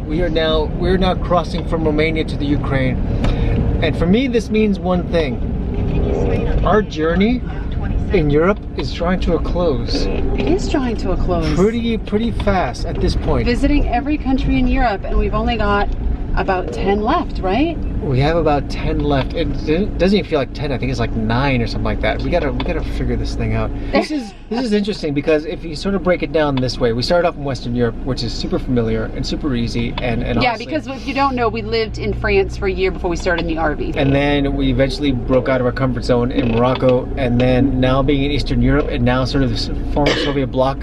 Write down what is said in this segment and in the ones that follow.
we're now crossing from Romania to the Ukraine. And for me, this means one thing. Our journey in Europe is drawing to a close. It is drawing to a close. Pretty fast at this point. Visiting every country in Europe, and we've only got about 10 left, right? We have about 10 left. It doesn't even feel like 10. I think it's like 9 or something like that. We gotta figure this thing out. This is interesting because if you sort of break it down this way, we started off in Western Europe, which is super familiar and super easy, and yeah, honestly, because if you don't know, we lived in France for a year before we started in the RV. And then we eventually broke out of our comfort zone in Morocco, and then now being in Eastern Europe, and now sort of this former Soviet bloc,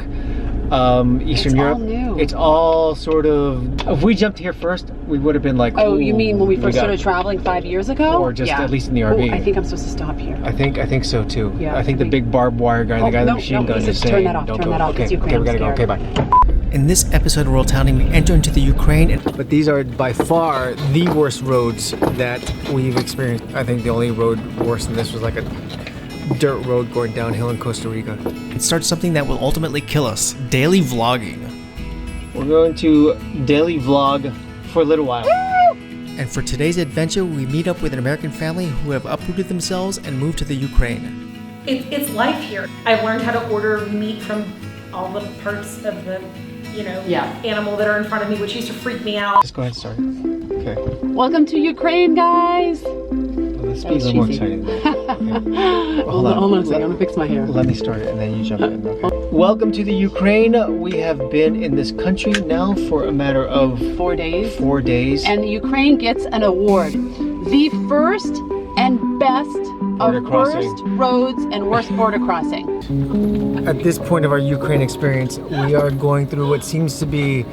Eastern Europe. All new. It's all sort of. If we jumped here first, we would have been like. Oh, you mean when we first started traveling 5 years ago? Or just at least in the RV. Oh, I think I'm supposed to stop here. I think so too. Yeah, I think the big barbed wire guy, the guy with the machine gun, is saying, turn that off. "Don't Turn go." that off. Okay, we gotta go. Okay, bye. Scared. In this episode of WorldTowning, we enter into the Ukraine, but these are by far the worst roads that we've experienced. I think the only road worse than this was like a dirt road going downhill in Costa Rica. It starts something that will ultimately kill us: daily vlogging. We're going to daily vlog for a little while. And for today's adventure, we meet up with an American family who have uprooted themselves and moved to the Ukraine. It's life here. I've learned how to order meat from all the parts of the, animal that are in front of me, which used to freak me out. Just go ahead and start. Okay. Welcome to Ukraine, guys. Let's be a little more exciting. Okay. Hold on a second. I'm gonna fix my hair. Let me start it and then you jump in. Okay. Welcome to the Ukraine. We have been in this country now for a matter of 4 days. 4 days. And the Ukraine gets an award. The first and best border of crossing. worst roads and worst border crossing. At this point of our Ukraine experience, we are going through what seems to be,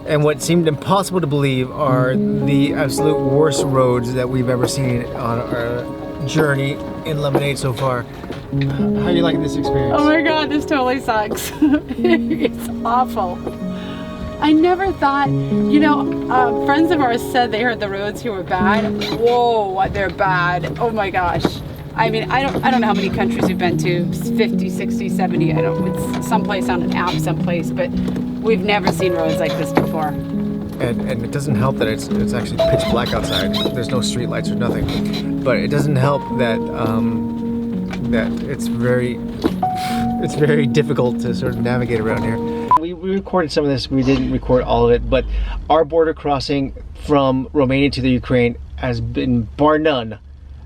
and what seemed impossible to believe, are the absolute worst roads that we've ever seen on our journey in Lemonade so far. How are you liking this experience? Oh my God, this totally sucks. It's awful. I never thought, friends of ours said they heard the roads here were bad. Whoa, they're bad. Oh my gosh. I mean, I don't know how many countries we've been to, 50, 60, 70, it's someplace on an app someplace, but we've never seen roads like this before. And it doesn't help that it's actually pitch black outside. There's no street lights or nothing. But it doesn't help that that it's very difficult to sort of navigate around here. We recorded some of this. We didn't record all of it, but our border crossing from Romania to the Ukraine has been bar none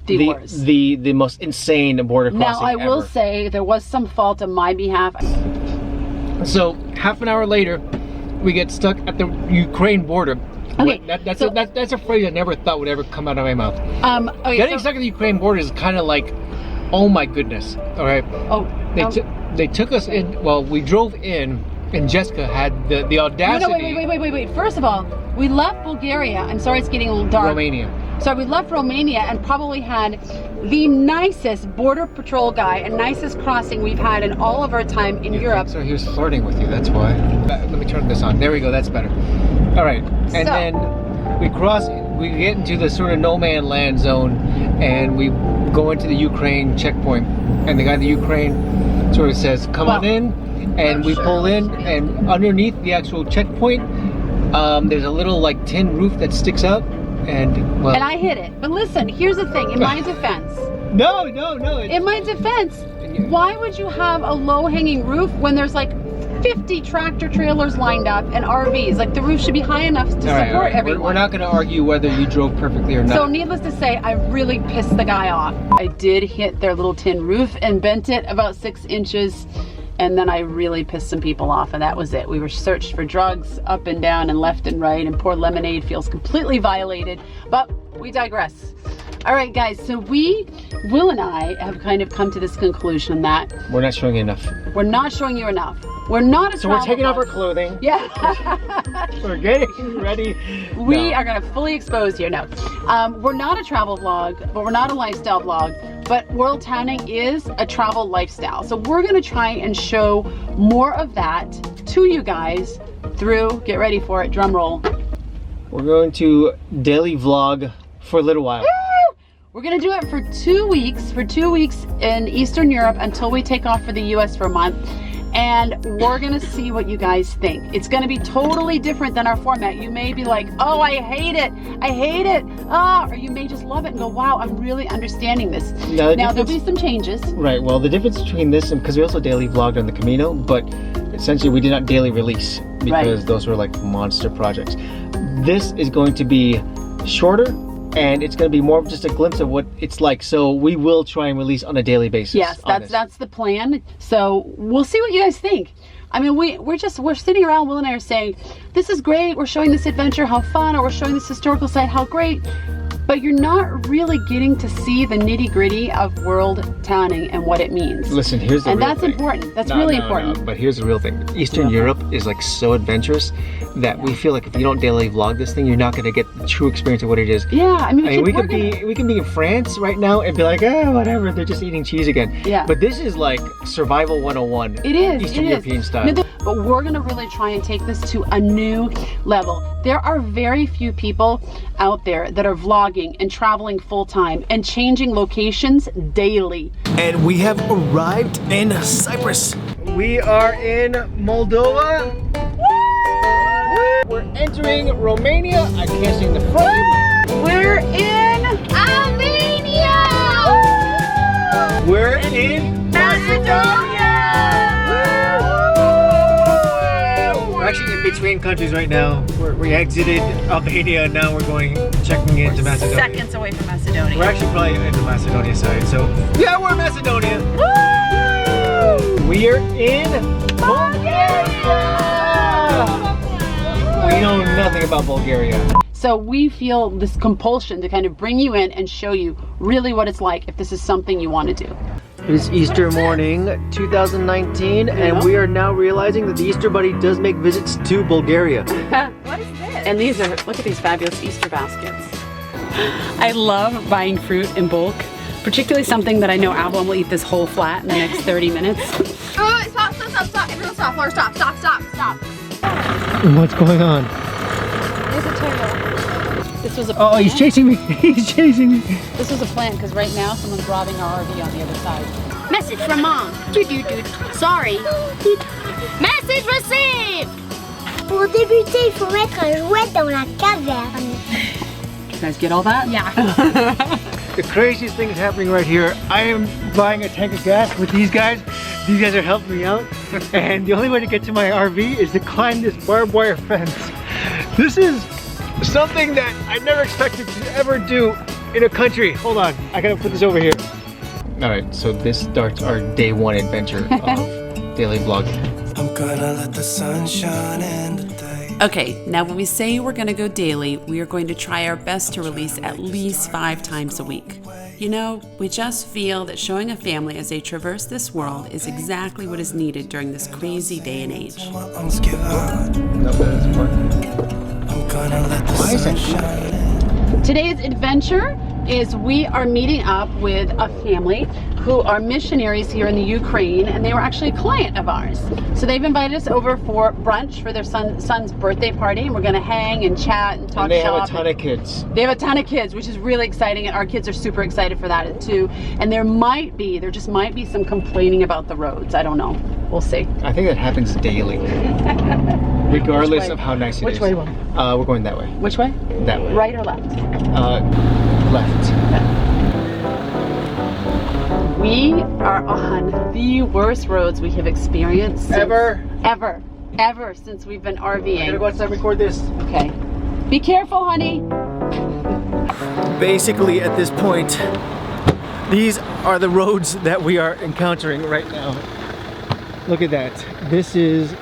the most insane border crossing Now I will ever. say there was some fault on my behalf. So half an hour later, we get stuck at the Ukraine border. Okay, that's a phrase I never thought would ever come out of my mouth. Okay, Getting stuck at the Ukraine border is kind of like, oh my goodness. All right. They took us in. Well, we drove in, and Jessica had the audacity. No, wait. First of all, we left Bulgaria. I'm sorry, it's getting a little dark. Romania. So we left Romania and probably had the nicest border patrol guy and nicest crossing we've had in all of our time in Europe. So he was flirting with you, that's why. Let me turn this on. There we go, that's better. All right, and then we get into the sort of no man land zone, and we go into the Ukraine checkpoint, and the guy in the Ukraine sort of says, come on in, and we pull in, and underneath the actual checkpoint, there's a little like tin roof that sticks up. And I hit it. But listen, here's the thing. In my defense. No. In my defense, why would you have a low-hanging roof when there's like 50 tractor trailers lined up and RVs? Like the roof should be high enough to support everyone. We're not going to argue whether you drove perfectly or not. So needless to say, I really pissed the guy off. I did hit their little tin roof and bent it about 6 inches. And then I really pissed some people off, and that was it. We were searched for drugs up and down and left and right, and poor Lemonade feels completely violated, but we digress. All right, guys, so Will and I have kind of come to this conclusion that we're not showing you enough. We're not showing you enough. We're not a So we're taking off our clothing. Yeah. We're getting ready. We are going to fully expose you. No. We're not a travel vlog, but we're not a lifestyle vlog. But WorldTowning is a travel lifestyle. So we're going to try and show more of that to you guys through, get ready for it, drum roll. We're going to daily vlog for a little while. Woo! We're going to do it for 2 weeks, in Eastern Europe until we take off for the US for a month. and we're gonna see what you guys think. It's gonna be totally different than our format. You may be like, oh, I hate it, or you may just love it and go, wow, I'm really understanding this. Now there'll be some changes. Right, well, the difference between this, and because we also daily vlogged on the Camino, but essentially we did not daily release because those were like monster projects. This is going to be shorter, and it's going to be more of just a glimpse of what it's like. So we will try and release on a daily basis. Yes, that's the plan. So we'll see what you guys think. I mean, we're sitting around, Will and I are saying, this is great, we're showing this adventure, how fun, or we're showing this historical site, how great. But you're not really getting to see the nitty-gritty of WorldTowning and what it means. Listen, here's the real thing. And that's important. That's really important. But here's the real thing. Eastern Europe is like so adventurous that we feel like if you don't daily vlog this thing, you're not going to get the true experience of what it is. Yeah, I mean, we can be in France right now and be like, whatever, they're just eating cheese again. Yeah. But this is like survival 101. It is. Eastern European style. No, but we're going to really try and take this to a new level. There are very few people out there that are vlogging and traveling full-time and changing locations daily. And we have arrived in Cyprus. We are in Moldova. We're entering Romania. I can't see in the front. We're in Albania! We're in Macedonia! We're actually in between countries right now. We exited Albania and now we're checking into Macedonia. Seconds away from Macedonia. We're actually probably in the Macedonia side, so yeah, we're in Macedonia. Woo! We are in Bulgaria! We know nothing about Bulgaria. So we feel this compulsion to kind of bring you in and show you really what it's like if this is something you want to do. It is Easter morning 2019 and we are now realizing that the Easter Bunny does make visits to Bulgaria. What is this? And these are, look at these fabulous Easter baskets. I love buying fruit in bulk, particularly something that I know Avalon will eat this whole flat in the next 30 minutes. Oh, stop. Everyone stop. Laura, stop. What's going on? There's a turtle. This was a plant. Oh, he's chasing me. He's chasing me. This was a plant because right now someone's robbing our RV on the other side. Message from mom. Sorry. Message received. Pour débuter, il faut mettre un jouet dans la caverne. You guys get all that? Yeah. The craziest thing is happening right here. I am buying a tank of gas with these guys. These guys are helping me out. And the only way to get to my RV is to climb this barbed wire fence. This is something that I never expected to ever do in a country. Hold on, I gotta put this over here. All right, so this starts our day one adventure of daily vlogging. I'm gonna let the sun shine in today. Okay, now when we say we're gonna go daily, we are going to try our best to release at least 5 times a week. You know, we just feel that showing a family as they traverse this world is exactly what is needed during this crazy day and age. Lungs give out. No, that's part. I'm gonna let the sun shine in. Today's adventure is we are meeting up with a family who are missionaries here in the Ukraine, and they were actually a client of ours. So they've invited us over for brunch for their son's birthday party, and we're gonna hang and chat and talk And they shop. have a ton of kids. They have a ton of kids, which is really exciting, and our kids are super excited for that too. And there just might be some complaining about the roads. I don't know. We'll see. I think that happens daily. Regardless of how nice it is. Which way, Will? We're going that way. Which way? That way. Right or left? Left. We are on the worst roads we have experienced since, Ever since we've been I gotta RVing. go outside and record this. Okay. Be careful, honey. Basically, at this point, these are the roads that we are encountering right now. Look at that. This is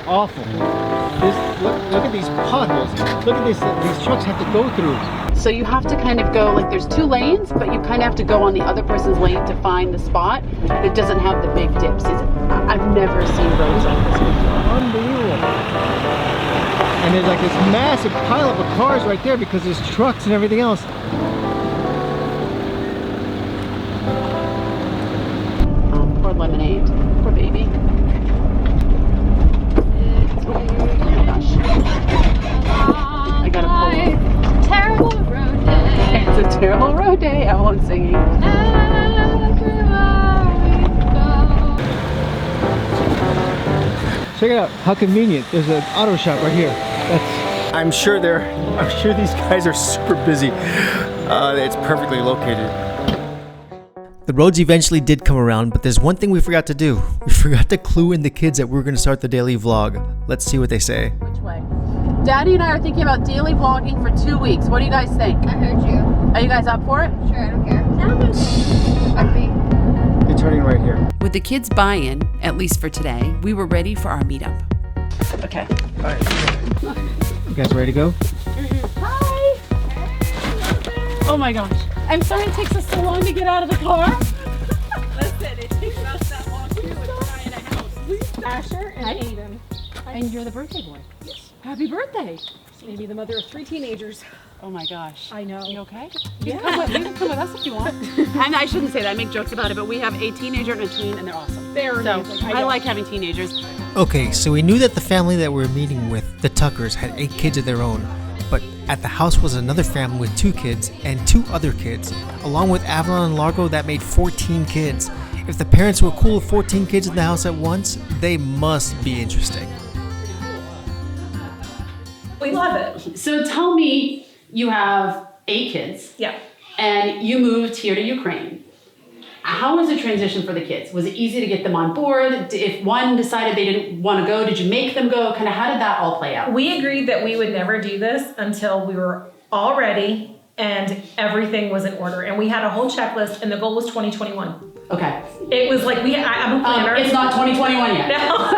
awful. Look at these potholes. Look at this. These trucks have to go through. So you have to kind of go, like there's 2 lanes, but you kind of have to go on the other person's lane to find the spot that doesn't have the big dips. I've never seen roads like this before. Unbelievable. And there's like this massive pile of cars right there because there's trucks and everything else. Oh, poor lemonade. Poor baby. Oh my gosh. I gotta pull. Terrible road day. It's a terrible road day. Everyone's singing. Everywhere we go. Check it out. How convenient. There's an auto shop right here. I'm sure these guys are super busy. It's perfectly located. The roads eventually did come around, but there's one thing we forgot to do. We forgot to clue in the kids that we were going to start the daily vlog. Let's see what they say. Which way? Daddy and I are thinking about daily vlogging for 2 weeks. What do you guys think? I heard you. Are you guys up for it? Sure, I don't care. You're turning right here. With the kids' buy-in, at least for today, we were ready for our meetup. Okay. All right. You guys ready to go? Hi. Oh my gosh. I'm sorry it takes us so long to get out of the car. Listen, it takes us that long too to try in a house. Asher and Aiden. And you're the birthday boy. Yes. Happy birthday. Maybe the mother of 3 teenagers. Oh my gosh. I know. You okay? You can come with us if you want. And I shouldn't say that. I make jokes about it, but we have a teenager and a tween, and they're awesome. They're so amazing. I like having teenagers. Okay, so we knew that the family that we're meeting with, the Tuckers, had 8 kids of their own. But at the house was another family with 2 kids and 2 other kids. Along with Avalon and Largo, that made 14 kids. If the parents were cool with 14 kids in the house at once, they must be interesting. We love it. So tell me, you have 8 kids. Yeah. And you moved here to Ukraine. How was the transition for the kids? Was it easy to get them on board? If one decided they didn't want to go, did you make them go? Kind of how did that all play out? We agreed that we would never do this until we were all ready and everything was in order. And we had a whole checklist, and the goal was 2021. Okay. It was like I'm a planner. It's not 2021 yet. No.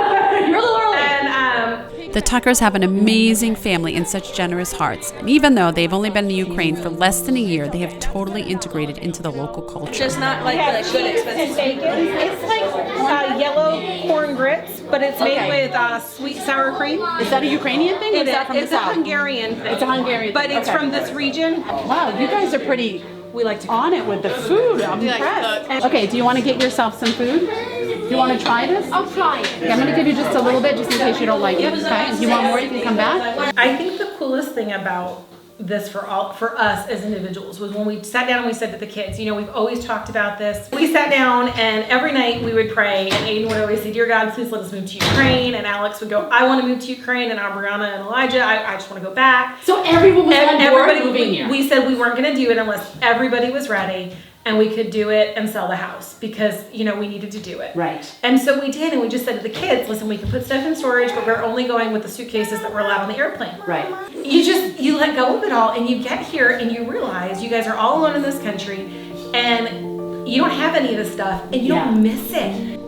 You're a little early. And The Tuckers have an amazing family and such generous hearts. And even though they've only been in Ukraine for less than a year, they have totally integrated into the local culture. Just not like the good expensive bacon. It's like yellow corn grits, but it's made with sweet sour cream. Is that a Ukrainian thing? Or is that from It's the a South? Hungarian thing. It's a Hungarian But thing. it's Okay. from this region. Wow, you guys are pretty We like to on it with the food. I'm impressed. Okay, do you want to get yourself some food? Do you want to try this? I'll try it. Okay, I'm going to give you just a little bit just in case you don't like it. Okay? If you want more, you can come back. I think the coolest thing about this for us as individuals was when we sat down and we said to the kids, you know, we've always talked about this. We sat down and every night we would pray, and Aiden would always say, dear God, please let us move to Ukraine. And Alex would go, I want to move to Ukraine. And Brianna and Elijah, I just want to go back. So everyone was on board moving here. We said we weren't going to do it unless everybody was ready and we could do it and sell the house because, you know, we needed to do it. Right. And so we did, and we just said to the kids, listen, we can put stuff in storage, but we're only going with the suitcases that were allowed on the airplane. Right. You let go of it all, and you get here and you realize you guys are all alone in this country and you don't have any of this stuff and you don't miss it.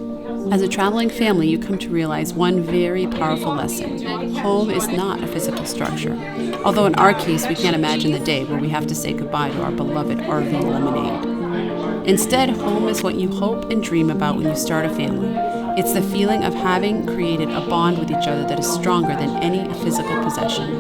As a traveling family, you come to realize one very powerful lesson. Home is not a physical structure. Although in our case, we can't imagine the day where we have to say goodbye to our beloved RV lemonade. Instead, home is what you hope and dream about when you start a family. It's the feeling of having created a bond with each other that is stronger than any physical possession.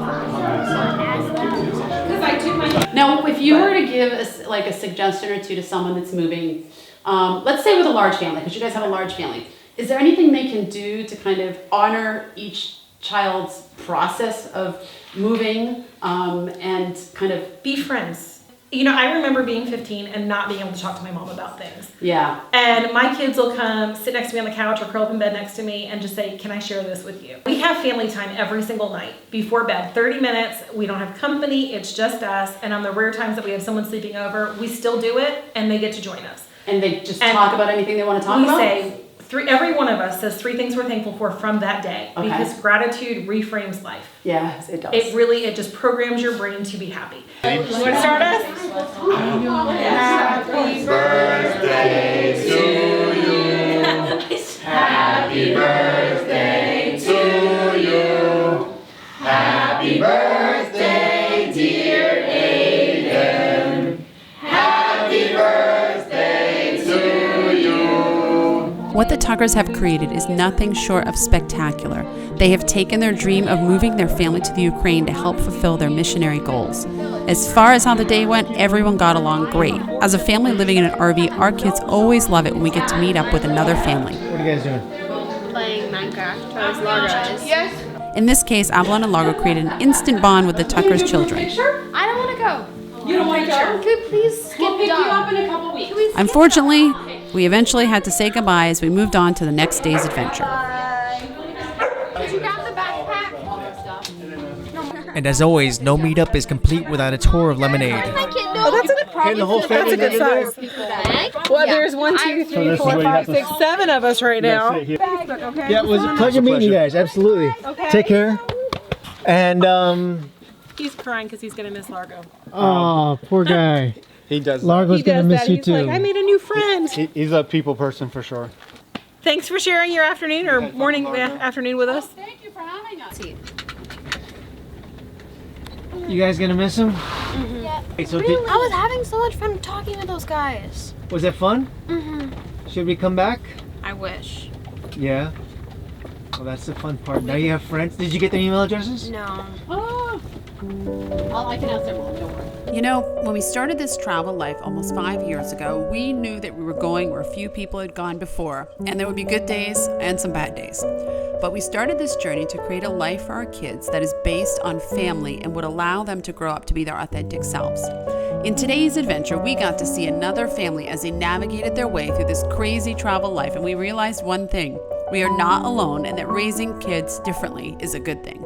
Now, if you were to give us like a suggestion or two to someone that's moving, let's say with a large family, because you guys have a large family, is there anything they can do to kind of honor each child's process of moving and kind of Be friends. You know, I remember being 15 and not being able to talk to my mom about things. Yeah. And my kids will come sit next to me on the couch or curl up in bed next to me and just say, can I share this with you? We have family time every single night before bed, 30 minutes. We don't have company. It's just us. And on the rare times that we have someone sleeping over, we still do it and they get to join us. And they just talk about anything they want to talk about? We say, every one of us says 3 things we're thankful for from that day because gratitude reframes life. Yes, it does. It just programs your brain to be happy. You want to start us? Happy birthday to you. Happy birthday to you. Happy birthday, dear Aiden. Happy birthday to you. What the Tuckers have created is nothing short of spectacular. They have taken their dream of moving their family to the Ukraine to help fulfill their missionary goals. As far as how the day went, everyone got along great. As a family living in an RV, our kids always love it when we get to meet up with another family. What are you guys doing? Playing Minecraft as Largo is. Yes. In this case, Avalon and Largo created an instant bond with the Tuckers' children. I don't want to go. You don't want to go? Could you please skip We'll pick you Dog? up in a couple weeks. Unfortunately, we eventually had to say goodbye as we moved on to the next day's adventure. And as always, no meetup is complete without a tour of Lemonade. Oh, that's a And the whole family That's a good size. Well, there's 1, 2, 3, 4, 5, 6, 7 of us right now. Yeah, it was a pleasure meeting you guys. Absolutely. Okay. Take care. And He's crying because he's gonna miss Largo. oh, poor guy. He does. Largo's He gonna does miss that. you He's too. like, I made a new friend. He's a people person for sure. Thanks for sharing your afternoon or morning, afternoon with us. Thank you for having us. You guys gonna miss him? Yeah. Hey, so I was having so much fun talking with those guys. was that fun? Should we come back? I wish. Yeah. Well, that's the fun part. Now you have friends. Did you get their email addresses? No. Oh. Well, I can ask their mom, don't worry. You know, when we started this travel life almost 5 years ago, we knew that we were going where few people had gone before, and there would be good days and some bad days. But we started this journey to create a life for our kids that is based on family and would allow them to grow up to be their authentic selves. In today's adventure, we got to see another family as they navigated their way through this crazy travel life, and we realized one thing: we are not alone, and that raising kids differently is a good thing.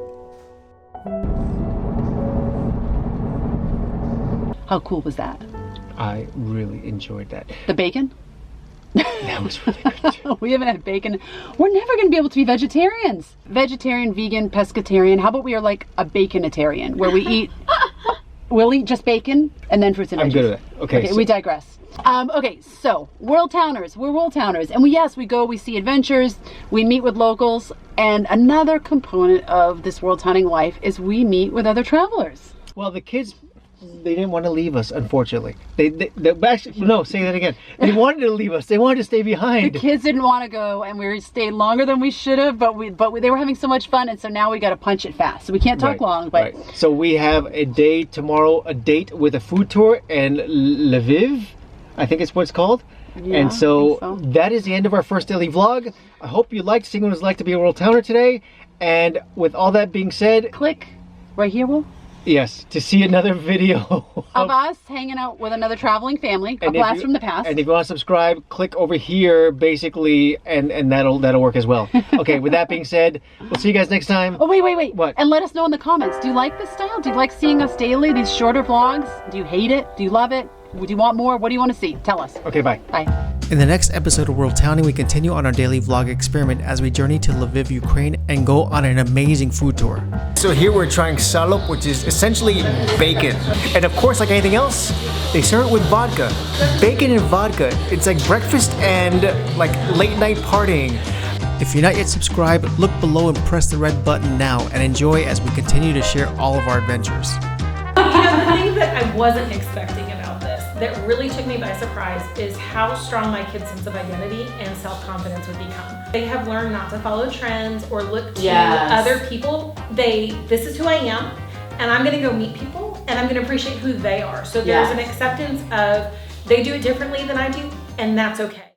How cool was that? I really enjoyed that. The bacon? That was really good too. We haven't had bacon. We're never going to be able to be vegetarians. Vegetarian, vegan, pescatarian. How about we are like a baconatarian, where we eat, we'll eat just bacon and then fruits and veggies. I'm good at that. Okay. Okay, we digress. Okay, so WorldTowners. We're WorldTowners, and we go, we see adventures, we meet with locals, and another component of this WorldTowning life is we meet with other travelers. Well, the kids, they didn't want to leave us, unfortunately. They actually, no, say that again. They wanted to leave us. They wanted to stay behind. The kids didn't want to go, and we stayed longer than we should have, but they were having so much fun, and so now we got to punch it fast. So we can't talk long, but Right. So we have a day tomorrow, a date with a food tour in Lviv, I think it's what it's called. Yeah, And I so, think so. that is the end of our first daily vlog. I hope you liked seeing what it was like to be a World Towner today. And with all that being said, click right here, Will. yes, to see another video Of us hanging out with another traveling family, a And if blast you- from the past. And if you want to subscribe, click over here, basically, and that'll work as well. Okay, with that being said, we'll see you guys next time. Oh, wait. What? And let us know in the comments. Do you like this style? Do you like seeing us daily, these shorter vlogs? Do you hate it? Do you love it? Do you want more? What do you want to see? Tell us. Okay, bye. Bye. In the next episode of WorldTowning, we continue on our daily vlog experiment as we journey to Lviv, Ukraine, and go on an amazing food tour. So here we're trying salop, which is essentially bacon. And of course, like anything else, they serve it with vodka. Bacon and vodka. It's like breakfast and like late night partying. If you're not yet subscribed, look below and press the red button now and enjoy as we continue to share all of our adventures. The thing that I wasn't expecting about this, that really took me by surprise, is how strong my kids' sense of identity and self-confidence would become. They have learned not to follow trends or look to other people. This is who I am, and I'm gonna go meet people, and I'm gonna appreciate who they are. So there's an acceptance of, they do it differently than I do, and that's okay.